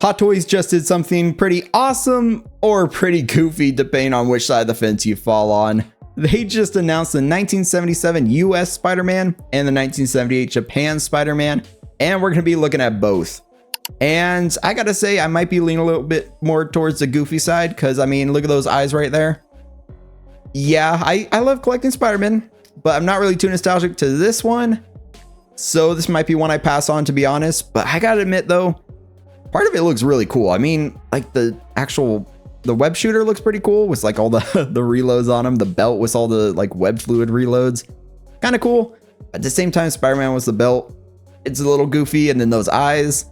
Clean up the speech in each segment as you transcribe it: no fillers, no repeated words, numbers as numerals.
Hot Toys just did something pretty awesome or pretty goofy, depending on which side of the fence you fall on. They just announced the 1977 US Spider-Man and the 1978 Japan Spider-Man, and we're going to be looking at both. And I gotta say, I might be leaning a little bit more towards the goofy side, because I mean, look at those eyes right there. Yeah, I love collecting Spider-Man, but I'm not really too nostalgic to this one. So this might be one I pass on, to be honest. But I gotta admit though, part of it looks really cool. I mean, like the web shooter looks pretty cool with like all the reloads on him. The belt with all the like web fluid reloads, kind of cool. At the same time, Spider-Man was the belt. It's a little goofy, and then those eyes.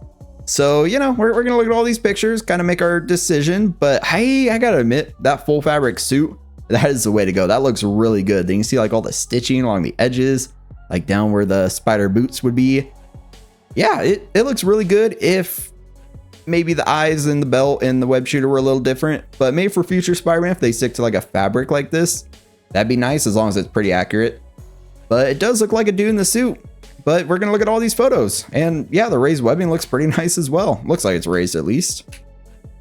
So, you know, we're gonna look at all these pictures, kind of make our decision. But I gotta admit, that full fabric suit, that is the way to go. That looks really good. Then you see like all the stitching along the edges, like down where the spider boots would be. Yeah, it looks really good. If maybe the eyes and the belt and the web shooter were a little different, but maybe for future Spider-Man, if they stick to like a fabric like this, that'd be nice, as long as it's pretty accurate. But it does look like a dude in the suit. But we're gonna look at all these photos, and yeah, the raised webbing looks pretty nice as well. Looks like it's raised at least.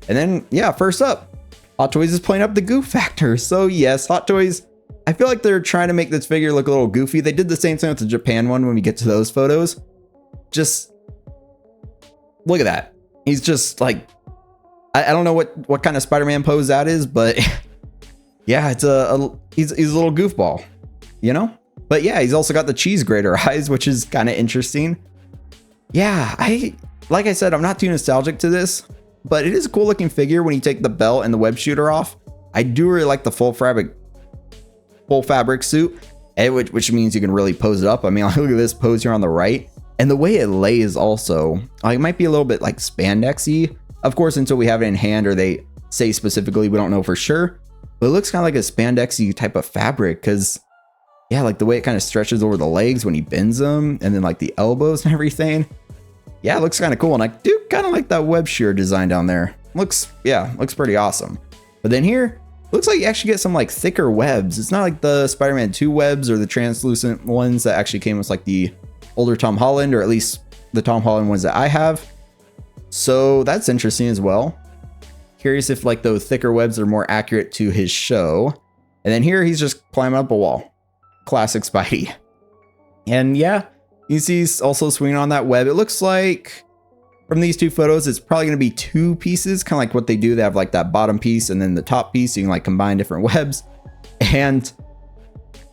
And then yeah, first up, Hot Toys is playing up the goof factor. So yes, Hot Toys, I feel like they're trying to make this figure look a little goofy. They did the same thing with the Japan one when we get to those photos. Just look at that. He's just like, I don't know what kind of Spider-Man pose that is, but yeah, it's he's a little goofball, you know? But yeah, he's also got the cheese grater eyes, which is kind of interesting. Yeah, like I said, I'm not too nostalgic to this, but it is a cool looking figure when you take the belt and the web shooter off. I do really like the full fabric suit, which means you can really pose it up. I mean, look at this pose here on the right. And the way it lays also, it might be a little bit like spandexy. Of course, until we have it in hand, or they say specifically, we don't know for sure. But it looks kind of like a spandexy type of fabric, because yeah, like the way it kind of stretches over the legs when he bends them, and then like the elbows and everything. Yeah, it looks kind of cool. And I do kind of like that web shear design down there. Looks pretty awesome. But then here, looks like you actually get some like thicker webs. It's not like the Spider-Man 2 webs or the translucent ones that actually came with like the older Tom Holland, or at least the Tom Holland ones that I have. So that's interesting as well. Curious if like those thicker webs are more accurate to his show. And then here he's just climbing up a wall. Classic Spidey. And yeah, you see he's also swinging on that web. It looks like from these two photos, it's probably going to be two pieces, kind of like what they do. They have like that bottom piece and then the top piece, so you can like combine different webs. And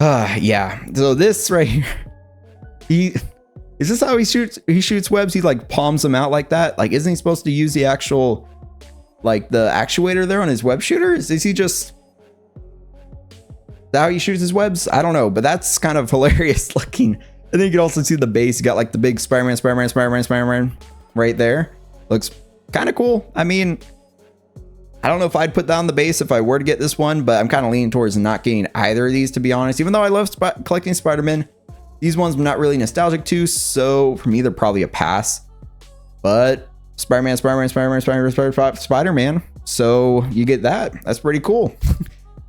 yeah, so this right here, is this how he shoots webs? He like palms them out like that. Like, isn't he supposed to use the actual, like the actuator there on his web shooter? Is he just how he shoots his webs? I don't know, but that's kind of hilarious looking. And then you can also see the base. You got like the big Spider-Man right there. Looks kind of cool. I mean, I don't know if I'd put down the base if I were to get this one, but I'm kind of leaning towards not getting either of these, to be honest. Even though I love collecting Spider-Man, these ones I'm not really nostalgic to, so for me they're probably a pass. But Spider-Man, so you get that. That's pretty cool.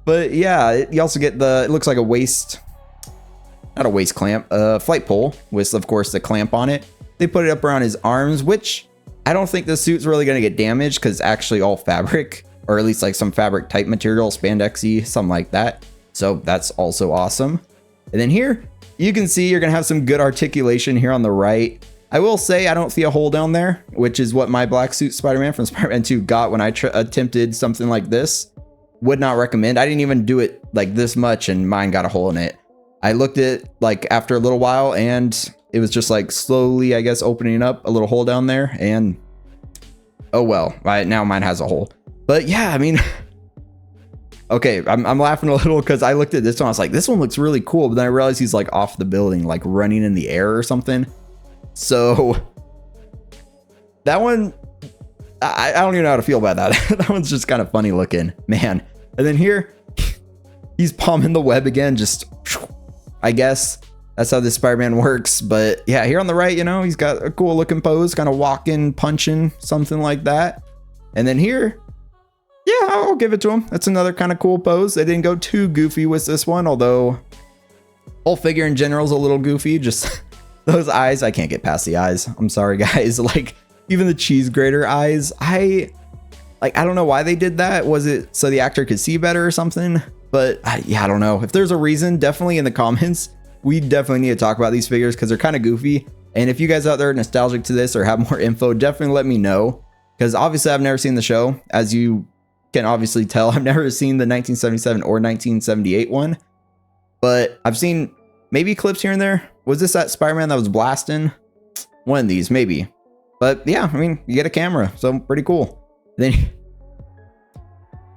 But yeah, you also get it looks like a waist, not a waist clamp, flight pole with, of course, the clamp on it. They put it up around his arms, which I don't think the suit's really going to get damaged, because it's actually all fabric, or at least like some fabric type material, spandexy, something like that. So that's also awesome. And then here, you can see you're going to have some good articulation here on the right. I will say I don't see a hole down there, which is what my black suit Spider-Man from Spider-Man 2 got when I attempted something like this. Would not recommend. I didn't even do it like this much, and mine got a hole in it. I looked at it like after a little while, and it was just like slowly, I guess, opening up a little hole down there, and oh well, now mine has a hole. But yeah, I mean, okay, I'm laughing a little because I looked at this one, I was like, this one looks really cool, but then I realized he's like off the building, like running in the air or something. So that one, I don't even know how to feel about that. That one's just kind of funny looking, man. And then here, he's palming the web again, just, I guess that's how this Spider-Man works. But yeah, here on the right, you know, he's got a cool looking pose, kind of walking, punching, something like that. And then here, yeah, I'll give it to him. That's another kind of cool pose. They didn't go too goofy with this one, although whole figure in general is a little goofy. Just those eyes, I can't get past the eyes. I'm sorry, guys. Like, Even the cheese grater eyes, I don't know why they did that. Was it so the actor could see better or something? But yeah, I don't know. If there's a reason, definitely in the comments. We definitely need to talk about these figures because they're kind of goofy. And if you guys out there are nostalgic to this or have more info, definitely let me know. Because obviously I've never seen the show. As you can obviously tell, I've never seen the 1977 or 1978 one. But I've seen maybe clips here and there. Was this that Spider-Man that was blasting? One of these, maybe. But yeah, I mean, you get a camera, so pretty cool. Then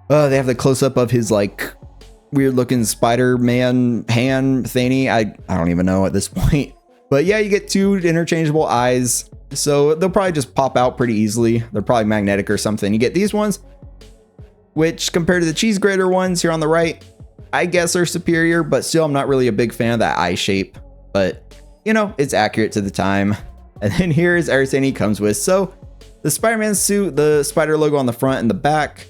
they have the close-up of his like weird looking Spider-Man hand thingy. I don't even know at this point. But yeah, you get two interchangeable eyes. So they'll probably just pop out pretty easily. They're probably magnetic or something. You get these ones, which compared to the cheese grater ones here on the right, I guess are superior, but still I'm not really a big fan of that eye shape. But you know, it's accurate to the time. And then here's everything he comes with. So the Spider-Man suit, the spider logo on the front and the back,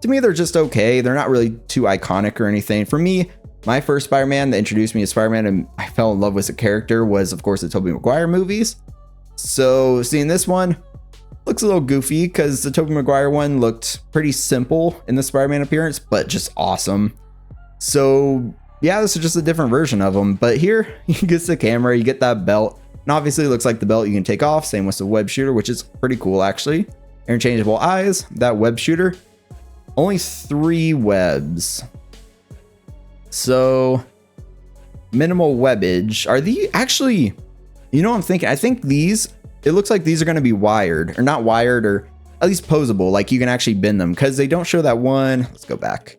to me, they're just okay. They're not really too iconic or anything. For me, my first Spider-Man that introduced me to Spider-Man and I fell in love with the character was, of course, the Tobey Maguire movies. So seeing this one looks a little goofy because the Tobey Maguire one looked pretty simple in the Spider-Man appearance, but just awesome. So yeah, this is just a different version of him. But here, you get the camera, you get that belt. And obviously it looks like the belt you can take off. Same with the web shooter, which is pretty cool actually. Interchangeable eyes, that web shooter. Only 3 webs. So minimal webbage. Are these actually, you know what I'm thinking? I think these, it looks like these are going to be wired or not wired or at least posable. Like you can actually bend them because they don't show that one. Let's go back.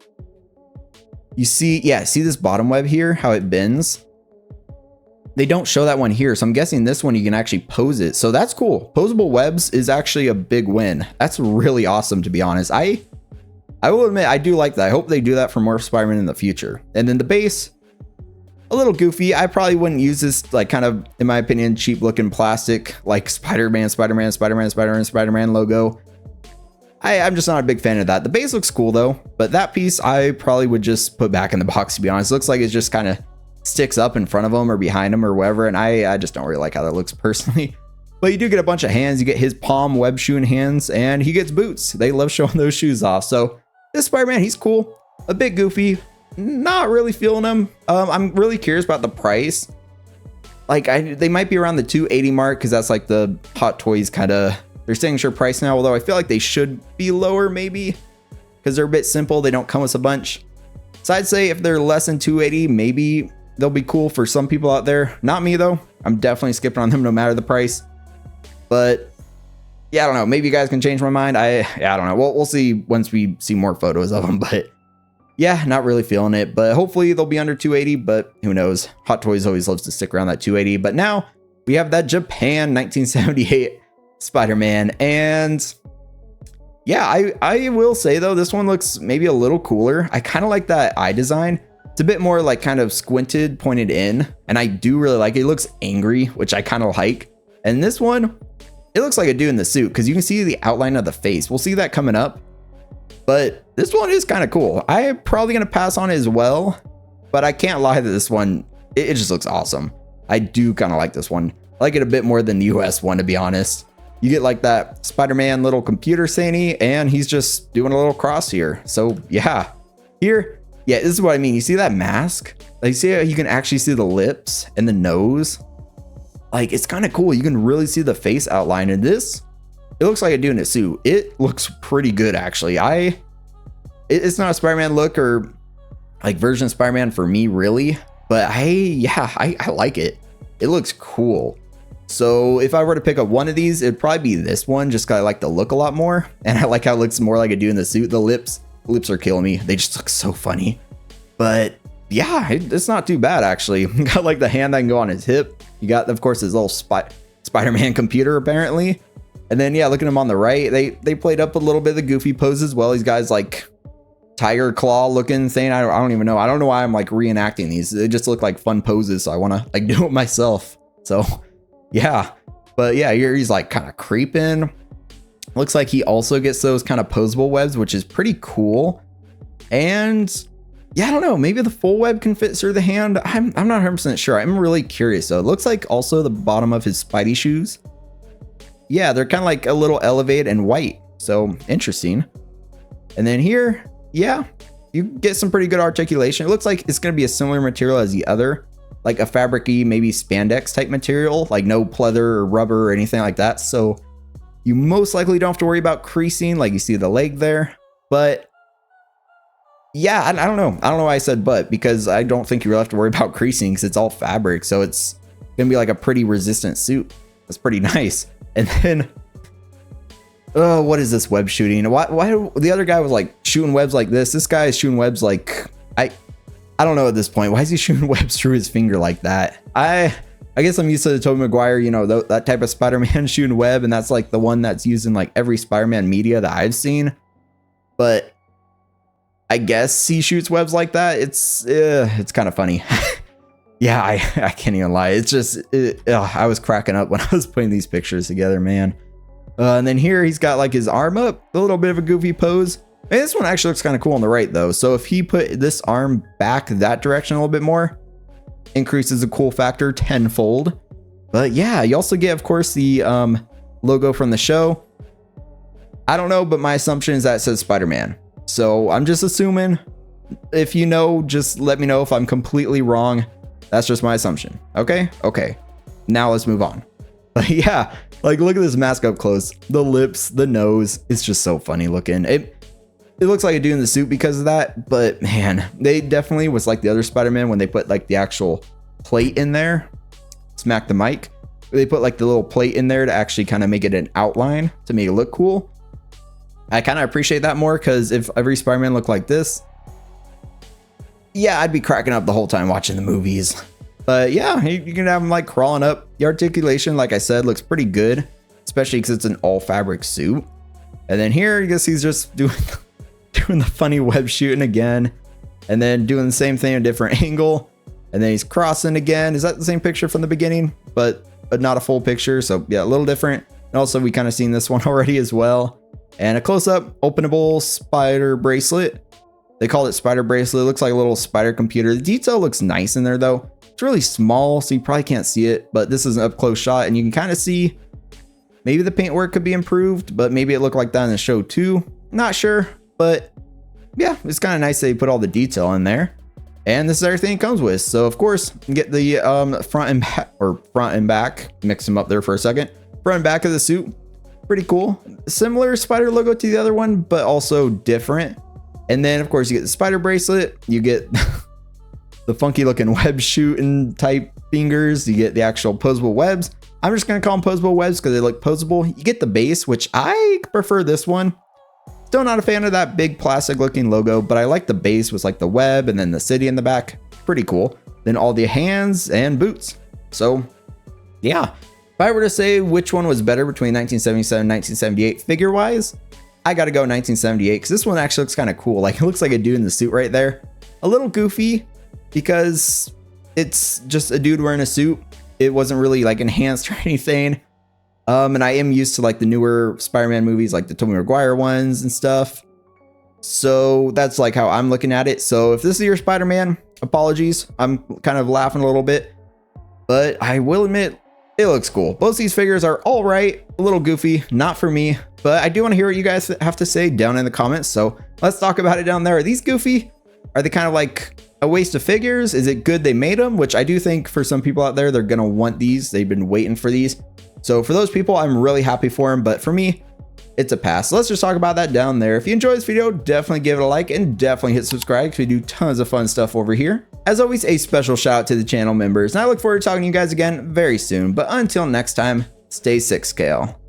You see, yeah, see this bottom web here, how it bends? They don't show that one here. So I'm guessing this one you can actually pose it. So that's cool. Posable webs is actually a big win. That's really awesome, to be honest. I will admit, I do like that. I hope they do that for more Spider-Man in the future. And then the base, a little goofy. I probably wouldn't use this like kind of, in my opinion, cheap looking plastic like Spider-Man logo. I'm just not a big fan of that. The base looks cool though, but that piece I probably would just put back in the box, to be honest. It looks like it's just kind of sticks up in front of him or behind him or wherever. And I just don't really like how that looks personally. But you do get a bunch of hands. You get his palm web shoeing hands and he gets boots. They love showing those shoes off. So this Spider-Man, he's cool. A bit goofy. Not really feeling him. I'm really curious about the price. Like they might be around the $280 mark because that's like the Hot Toys kind of their signature price now. Although I feel like they should be lower maybe because they're a bit simple. They don't come with a bunch. So I'd say if they're less than $280, maybe they'll be cool for some people out there. Not me though. I'm definitely skipping on them no matter the price. But yeah, I don't know. Maybe you guys can change my mind. I don't know. We'll see once we see more photos of them. But yeah, not really feeling it. But hopefully they'll be under 280. But who knows? Hot Toys always loves to stick around that 280. But now we have that Japan 1978 Spider-Man. And yeah, I will say though, this one looks maybe a little cooler. I kind of like that eye design. It's a bit more like kind of squinted, pointed in. And I do really like it. It looks angry, which I kind of like. And this one, it looks like a dude in the suit because you can see the outline of the face. We'll see that coming up. But this one is kind of cool. I'm probably going to pass on it as well. But I can't lie that this one, it just looks awesome. I do kind of like this one. I like it a bit more than the US one, to be honest. You get like that Spider-Man little computer thingy, and he's just doing a little cross here. So yeah, here, yeah, this is what I mean. You see that mask? Like, see how you can actually see the lips and the nose? Like, it's kind of cool. You can really see the face outline in this. It looks like a dude in a suit. It looks pretty good, actually. It's not a Spider-Man look or like version of Spider-Man for me, really. But I like it. It looks cool. So if I were to pick up one of these, it'd probably be this one, just 'cause I like the look a lot more. And I like how it looks more like a dude in the suit. The lips are killing me. They just look so funny. But yeah, it's not too bad, actually. Got like the hand that can go on his hip. You got, of course, his little Spider-Man computer, apparently. And then, yeah, look at him on the right. They played up a little bit of the goofy poses as well. These guys like tiger claw looking thing. I don't even know. I don't know why I'm like reenacting these. They just look like fun poses. So I want to like do it myself. So yeah. But yeah, here he's like kind of creeping. Looks like he also gets those kind of posable webs, which is pretty cool. And yeah, I don't know. Maybe the full web can fit through the hand. I'm not 100% sure. I'm really curious though. It looks like also the bottom of his Spidey shoes. yeah, they're kind of like a little elevated and white. So interesting. And then here, yeah, you get some pretty good articulation. It looks like it's going to be a similar material as the other, like a fabric-y, maybe spandex type material, like no pleather or rubber or anything like that. So you most likely don't have to worry about creasing like you see the leg there. But yeah, I don't know. I don't know why I said but, because I don't think you really have to worry about creasing because it's all fabric. So it's going to be like a pretty resistant suit. That's pretty nice. And then, oh, what is this web shooting? Why the other guy was like shooting webs like this? This guy is shooting webs like, I don't know at this point. Why is he shooting webs through his finger like that? I guess I'm used to the Tobey Maguire, you know, that type of Spider-Man shooting web. And that's like the one that's used in like every Spider-Man media that I've seen. But I guess he shoots webs like that. It's kind of funny. Yeah, I can't even lie. It's just, I was cracking up when I was putting these pictures together, man. And then here he's got like his arm up, a little bit of a goofy pose. And this one actually looks kind of cool on the right though. So if he put this arm back that direction a little bit more, increases the cool factor tenfold. But yeah, you also get, of course, the logo from the show. I don't know, but my assumption is that it says Spider-Man. So I'm just assuming. If you know, just let me know if I'm completely wrong. That's just my assumption. Okay. Now let's move on. But yeah, like look at this mask up close. The lips, the nose. It's just so funny looking. It looks like a dude in the suit because of that. But man, they definitely was like the other Spider-Man when they put like the actual plate in there. Smack the mic. They put like the little plate in there to actually kind of make it an outline to make it look cool. I kind of appreciate that more because if every Spider-Man looked like this, yeah, I'd be cracking up the whole time watching the movies. But yeah, you can have them like crawling up. The articulation, like I said, looks pretty good, especially because it's an all fabric suit. And then here, I guess he's just doing the funny web shooting again, and then doing the same thing at a different angle. And then he's crossing again. Is that the same picture from the beginning, but not a full picture? So yeah, a little different. And also we kind of seen this one already as well. And a close-up openable spider bracelet. They call it spider bracelet. It looks like a little spider computer. The detail looks nice in there though. It's really small, so you probably can't see it, but this is an up close shot and you can kind of see maybe the paintwork could be improved, but maybe it looked like that in the show too. Not sure, but yeah, it's kind of nice that you put all the detail in there. And this is everything it comes with. So of course, you get the front and back, mix them up there for a second. Front and back of the suit, pretty cool. Similar spider logo to the other one, but also different. And then of course you get the spider bracelet, you get the funky looking web shooting type fingers, you get the actual posable webs. I'm just gonna call them posable webs because they look posable. You get the base, which I prefer this one. Still not a fan of that big plastic looking logo, but I like the base with like the web and then the city in the back. Pretty cool. Then all the hands and boots. So yeah, if I were to say which one was better between 1977 and 1978 figure wise, I gotta go 1978 because this one actually looks kind of cool. Like it looks like a dude in the suit right there. A little goofy because it's just a dude wearing a suit. It wasn't really like enhanced or anything. And I am used to like the newer Spider-Man movies, like the Tobey Maguire ones and stuff. So that's like how I'm looking at it. So if this is your Spider-Man, apologies. I'm kind of laughing a little bit, but I will admit it looks cool. Both these figures are all right, a little goofy, not for me, but I do want to hear what you guys have to say down in the comments. So let's talk about it down there. Are these goofy? Are they kind of like a waste of figures? Is it good they made them? Which I do think for some people out there, they're going to want these. They've been waiting for these. So for those people, I'm really happy for them, but for me, it's a pass. So let's just talk about that down there. If you enjoyed this video, definitely give it a like and definitely hit subscribe because we do tons of fun stuff over here. As always, a special shout out to the channel members, and I look forward to talking to you guys again very soon. But until next time, stay 6 scale.